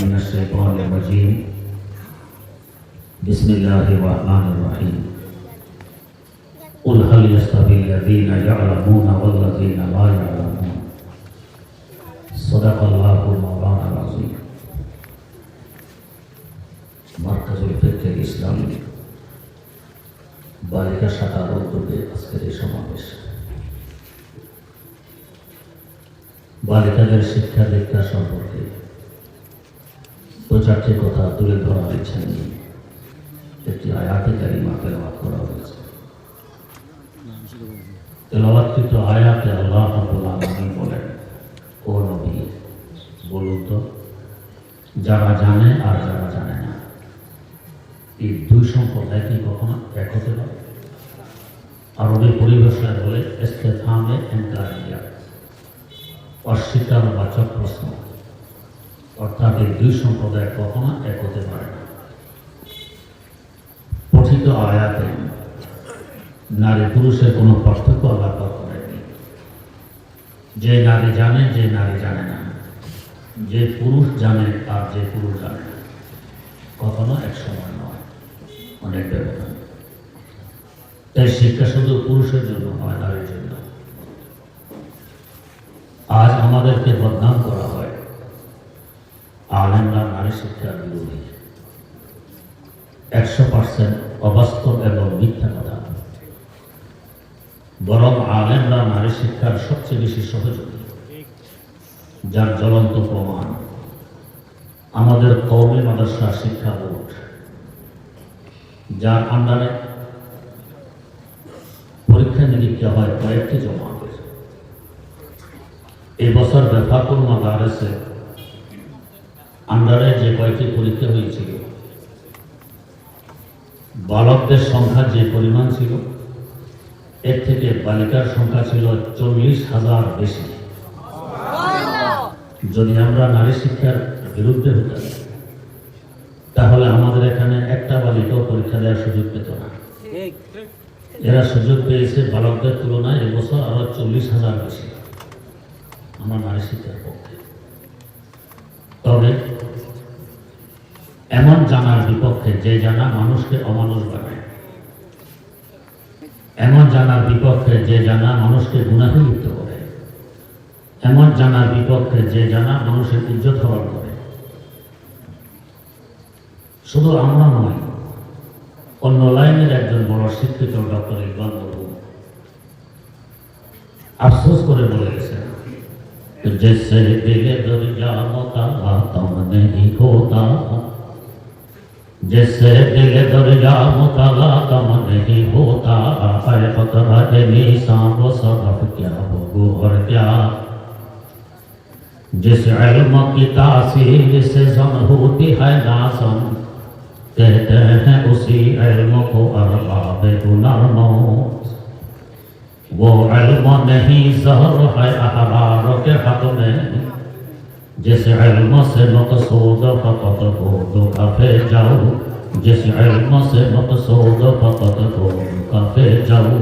من الشيطان الرجيم بسم الله الرحمن الرحيم قل هل يستوي الذين يعلمون والذين لا يعلمون صدق الله مولانا العظيم মার্কাজুল ফিকহ ইসলামী বালিকা শাখার উদ্যোগে আজকের এই সমাবেশ বালিকাদের শিক্ষা দীক্ষা সম্পর্কে দু চারটি কথা তুলে ধরা হয়েছে। একটি আয়াতে কারিমা তেলাওয়াত করা হয়েছে। তেলাওয়াতকৃত আয়াতে আল্লাহ রাব্বুল আলামিন বলেন, ও নবী বলুন তো, যারা জানে আর যারা জানে না, এই দুই সম্প্রদায় কি কখনো এক হতে পারে? আরবি পরিভাষায় বলে ইস্তেফহামে ইনকারিয়া, অস্বীকার বাচক প্রশ্ন। অর্থাৎ এই দুই সম্প্রদায় কখনো এক হতে পারে না। পঠিত আয়াতে নারী পুরুষের কোনো পার্থক্য আল্লাহ করেনি। যে নারী জানে, যে নারী জানে না, যে পুরুষ জানে আর যে পুরুষ জানে না, কখনো এক সময় নয়, অনেক ব্যবধান। তাই শিক্ষা শুধু পুরুষের জন্য হয়, নারীর জন্য। আজ আমাদেরকে বদনাম করা হয় আলেমরা নারী শিক্ষার বিরোধী। 100% অবাস্তব এবং মিথ্যা কথা। বরং আলেমরা নারী শিক্ষার সবচেয়ে বেশি সহযোগী, যার জ্বলন্ত প্রমাণ আমাদের কওমি মাদ্রাসা শিক্ষা বোর্ড, যার আন্ডারে পরীক্ষা নিরীক্ষা হয় কয়েকটি জমাতের। এই বছর বেফাকুল মাদারেসে আন্ডারে যে কয়েকটি পরীক্ষা হয়েছিল, বালকদের সংখ্যা যে পরিমাণ ছিল, এর থেকে বালিকার সংখ্যা ছিল 40,000 বেশি। যদি আমরা নারী শিক্ষার বিরুদ্ধে হতাম, তাহলে আমাদের এখানে একটা বালিকাও পরীক্ষা দেওয়ার সুযোগ পেত না। এরা সুযোগ পেয়েছে বালকদের তুলনায় এবছর আরো 40,000 বেশি। আমরা নারী শিক্ষার পক্ষে। তবে এমন জানার বিপক্ষে যে জানা মানুষকে অমানুষ বানায়, এমন জানার বিপক্ষে যে জানা মানুষকে গুনাহে লিপ্ত করে, এমন জানার বিপক্ষে যে জানা মানুষের ইজ্জত হরণ করে। শুধু আমরা নয়, অন্য লাইনের একজন বড় শিক্ষিত ডক্টর ইকবাল মরহুম আফসোস করে বলে গেছেন, जैसे दिल दरिया मुताला तम नहीं होता, जैसे दिल दरिया मुताला तम नहीं होता, है खतरा निशान वो सरफ क्या वो गोहर क्या, जिस इल्म की तासीर से जन होती है नासन, कहते हैं उसी इल्म को अरबाब हुनर मौत। वो इल्म नहीं ज़हर है अहरार के हक में, जिस इल्म से मकसूद फकत हो दुखफे जाओ, जिस इल्म से मकसूद फकत हो दुखफे जाओ।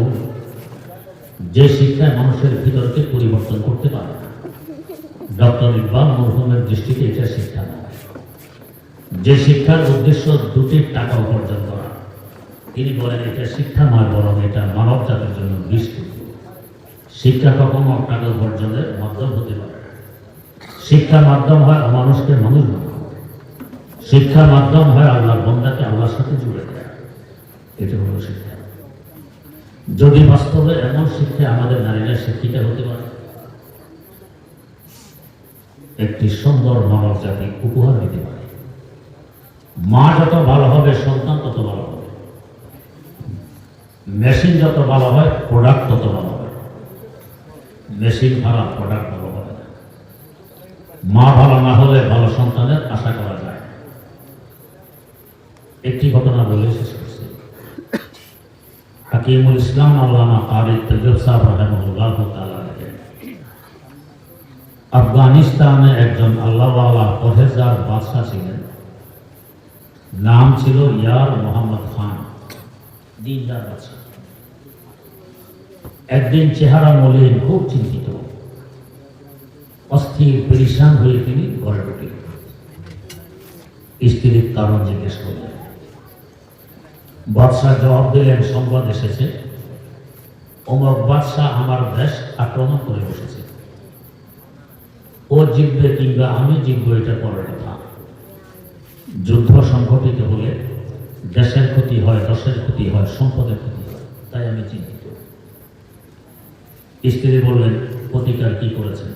যে শিক্ষায় মানুষের ভিতরকে পরিবর্তন করতে পারে না, ডক্টর ইকবাল মরহুমের দৃষ্টিতে এটা শিক্ষা নয়। যে শিক্ষার উদ্দেশ্য দুটি টাকা উপার্জন করা, তিনি বলেন এটা শিক্ষা নয়, বরং এটা মানব জাতির জন্য বৃষ্টি। শিক্ষা কখনো টাকা উপার্জনের মাধ্যম হতে পারে না। শিক্ষার মাধ্যম হয় মানুষকে মানুষ বানানো, শিক্ষার মাধ্যম হয় আল্লাহর বান্দাকে আল্লাহর সাথে জুড়ে দেয়া। এটা হলো শিক্ষা। যদি বাস্তবে এমন শিক্ষা আমাদের নারীরা শিক্ষিত হতে পারে, একটি সুন্দর মানব জাতি উপহার দিতে পারে। মা যত ভালো হবে, সন্তান তত ভালো হবে। মেশিন যত ভালো হয়, প্রোডাক্ট তত ভালো হবে। মেশিন খারাপ, প্রোডাক্ট ভালো হবে না। মা ভালো না হলে ভালো সন্তানের আশা করা যায়। একটি ঘটনা বলে শেষ করছি। হাকিমুল ইসলাম আল্লামা কারি তৈয়ব সাহেব রাহিমাহুল্লাহ তাআলা লিখেন, আফগানিস্তানে একজন আল্লাহওয়ালা পরহেজগার বাদশা ছিলেন। নাম ছিল ইয়ার মোহাম্মদ খান, দিনদার বাদশা। একদিন চেহারা মলিন, খুব চিন্তিত, অস্থির পেরেশান হয়ে তিনি ঘরে ঢুকলেন। স্ত্রীর কারণ জিজ্ঞেস করলেন। বাদশাহ জবাব দিলেন, সংবাদ এসেছে অমুক বাদশাহ আমার দেশ আক্রমণ করে বসেছে। ও জিতবে কিংবা আমি জিতবো এটা পরের কথা। যুদ্ধ সংঘটিত হলে দেশের ক্ষতি হয়, দশের ক্ষতি হয়, সম্পদের ক্ষতি হয়, তাই আমি চিন্তিত। স্ত্রী বললেন, প্রতিকার কি করেছেন?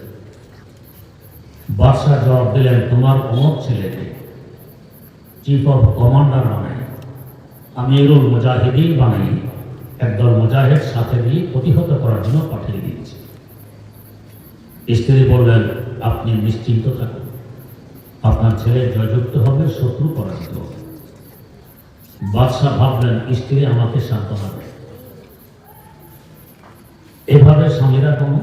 বাদশাহ জবাব দিলেন, তোমার অমুক ছেলেকে চিফ অফ কমান্ডার বানাই, আমিরুল মুজাহিদিন বানাই, একদল মুজাহিদ সাথে দিয়ে প্রতিহত করার জন্য পাঠিয়ে দিয়েছি। স্ত্রী বললেন, আপনি নিশ্চিন্ত থাকুন, আপনার ছেলে জয়যুক্ত হবে, শত্রু পরাজিত হবে। বাদশাহ ভাবলেন, স্ত্রী আমাকে সান্ত্বনা দেয়। এভাবে স্বামীরা কোনো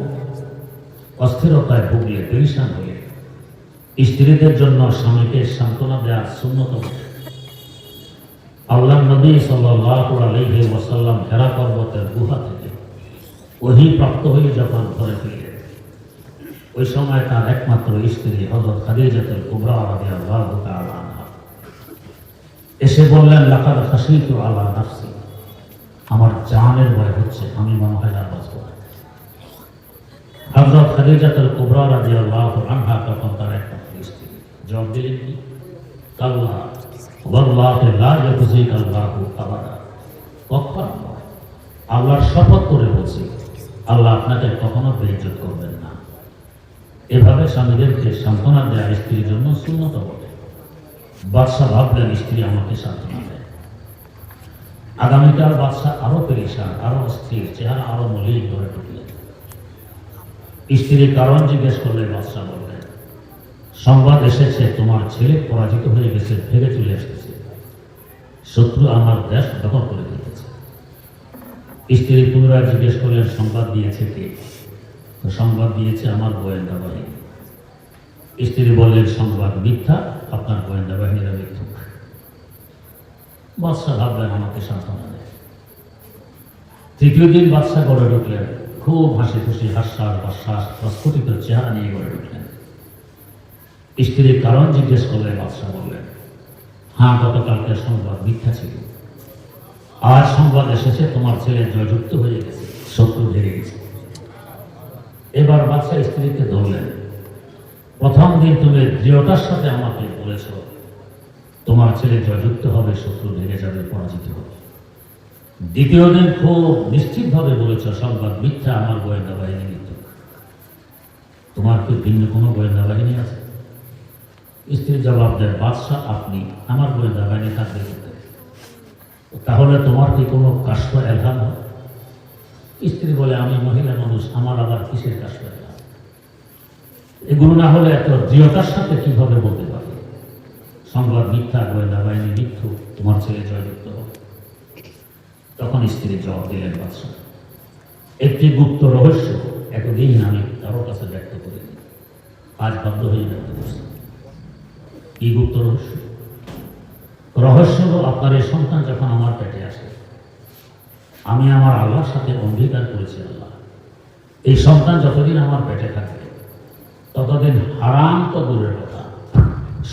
অস্থিরতায় ভুগলে, পেরেশান হলে স্ত্রীদের জন্য স্বামীকে সান্ত্বনা দেওয়ার সুন্নত। আল্লাহর নবী সাল্লাল্লাহু আলাইহি ওয়াসাল্লাম হেরা পর্বতের গুহা থেকে ওহী প্রাপ্ত হয়ে যখন ঘরে ফিরলেন, ওই সময় তার একমাত্র স্ত্রী হযরত খাদিজাতুল কুবরা রাদিয়াল্লাহু তাআলা আনহা এসে বললেন, লাকাদ খাশিতু আলা নাফসি, আমার জানের ভয় হচ্ছে, আমি মনে হয় আর বাঁচব না। হযরত খাদিজাতুল কুবরা রাদিয়াল্লাহু আনহা তখন তার একমাত্র স্ত্রী। জবাব দিলেন কি? কাল্লা ওয়াল্লাহি লা ইউযিকা আল্লাহু আবাদা, কখনো নয়, আল্লাহর শপথ করে বলছি, আল্লাহ আপনাকে কখনো বেইজ্জত করবেন না। এভাবে স্বামীদেরকে সান্ত্বনা দেওয়া স্ত্রীর জন্য সুন্নত বটে। বাদশাহ ভাবলেন, স্ত্রী আমাকে সান্ত্বনা দেয়। আগামীকাল বাদশাহ আরো পেরেশান, আরো অস্থির, চেহারা আরো মলিন করে ঢুকলেন। স্ত্রীর কারণ জিজ্ঞেস করলে বাদশাহ বললেন, সংবাদ এসেছে তোমার ছেলে পরাজিত হয়ে গেছে, ভেগে চলে আসতেছে, শত্রু আমার দেশ দখল করে দিয়েছে। স্ত্রী পুনরায় জিজ্ঞেস করলেন, সংবাদ দিয়েছে কে? সংবাদ দিয়েছে আমার গোয়েন্দা বাহিনী। স্ত্রী বললেন, সংবাদ মিথ্যা, আপনার গোয়েন্দা বাহিনীরা মিথ্যুক। বাদশাহ ভাবলেন, আমাকে সান্ত্বনা দেয়। তৃতীয় দিন বাদশাহ গড়ে ঢুকলেন, খুব হাসি খুশি, হাস্যাস বাস্যাস প্রস্ফুটিত চেহারা নিয়ে গড়ে ঢুকলেন। স্ত্রীর কারণ জিজ্ঞেস করলে বাদশাহ বললেন, হ্যাঁ, গতকালকে সংবাদ মিথ্যা ছিল, আজ সংবাদ এসেছে তোমার ছেলে জয়যুক্ত হয়ে গেছে, শত্রু হেরে গেছে। এবার বাদশাহ স্ত্রীকে ধরলেন, প্রথম দিন তুমি দৃঢ়তার সাথে আমাকে বলেছ তোমার ছেলে জয়যুক্ত হবে, শত্রু ভেঙে যাবে, পরাজিত হবে। দ্বিতীয় দিন খুব নিশ্চিতভাবে বলেছ সংবাদ মিথ্যা, আমার গোয়েন্দা বাহিনী মিথ্যুক। তোমার কি ভিন্ন কোনো গোয়েন্দা বাহিনী আছে? স্ত্রী জবাব দেন, বাদশাহ আপনি, আমার গোয়েন্দা বাহিনী থাকবে কোথায়? তাহলে তোমার কি কোনো কাশফ এলহাম হয়? স্ত্রী বলে, আমি মহিলা মানুষ, আমার আবার কিসের কাশফ এলহাম? এগুলো না হলে এত দৃঢ়তার সাথে কিভাবে বলতে পারে সংবাদ মিথ্যা, গোয়েন্দা বাহিনী মিথ্যু, তোমার ছেলে জয়যুক্ত হবে? তখন স্ত্রী জবাব দিলেন, বাদশাহ একটি গুপ্ত রহস্য এতদিন আমি কারোর কাছে ব্যক্ত করিনি, আজ বাধ্য হয়ে ব্যক্ত করছি। কি গুপ্ত রহস্য? রহস্য হলো, আপনার এই সন্তান যখন আমার পেটে আসে, আমি আমার আল্লাহর সাথে অঙ্গীকার করেছি, আল্লাহ এই সন্তান যতদিন আমার পেটে থাকবে ততদিন হারাম তো দূরের কথা,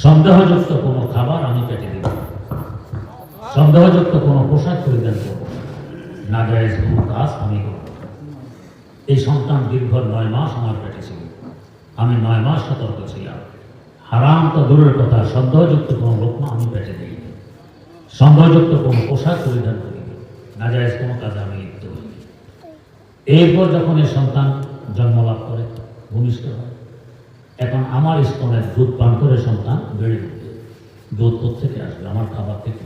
সন্দেহযুক্ত কোনো খাবার আমি পেটে দেব, সন্দেহযুক্ত কোনো পোশাক পরিধান করব, নাজায়েজ কোনো কাজ আমি করব। এই সন্তান দীর্ঘ 9 মাস আমার পেটে ছিল, আমি 9 মাস সতর্ক ছিলাম, হারাম তো দূরের কথা, সন্দেহযুক্ত কোনো লোকমা আমি পেটে দিই, সন্দেহযুক্ত কোনো পোশাক পরিধান করি, নাজায়েজ কোনো কাজে আমি লিপ্ত হই। এরপর যখন এই সন্তান জন্মলাভ করে, ভূমিষ্ঠ হয়, এখন আমার স্তনের দুধ পান করে সন্তান বেড়ে উঠবে। দুধ থেকে আসবে? আমার খাবার থেকে।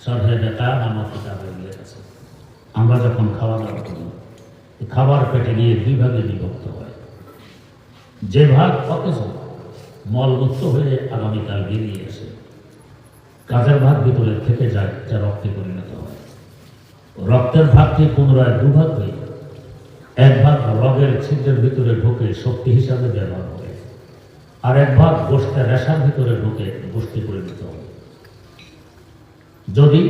সরহে বেকার আমার কিতাবের উল্লেখ আছে, আমরা যখন খাওয়া দাওয়া করি, খাবার পেটে গিয়ে 2 ভাগে বিভক্ত হয়। যে ভাগ অকেজ মলমুক্ত হয়ে আগামীকাল বেরিয়ে আসে, কাজের ভাগ ভিতরে থেকে যায়, যা রক্তে পরিণত হয়। রক্তের ভাগটি পুনরায় 2 ভাগ হয়ে, এক ভাগ রগের ছিদ্রের ভিতরে ঢুকে শক্তি হিসাবে ব্যবহার হবে, আর এক ভাগ গোষ্ঠের রেশার ভিতরে ঢুকে গোষ্ঠী পরিণত হবে। যদি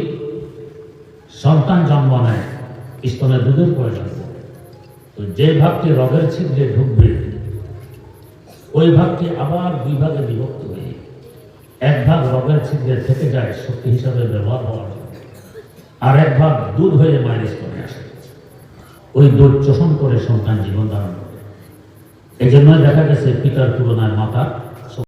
সন্তান জন্ম নেয়, স্তনে দুধের প্রয়োজন হবে, তো যে ভাগটি রগের ছিদ্রে ঢুকবে ওই ভাগটি আবার 2 ভাগে বিভক্ত হয়ে এক ভাগ রগের ছিদ্রে থেকে যায় শক্তি হিসাবে ব্যবহার হওয়ার জন্য, আর এক ভাগ দুধ হয়ে মায়ের স্তরে আসে। ওই দুধ শোষণ করে সন্তান জীবন ধারণ করে। এই জন্য দেখা গেছে পিতার তুলনায় মাতা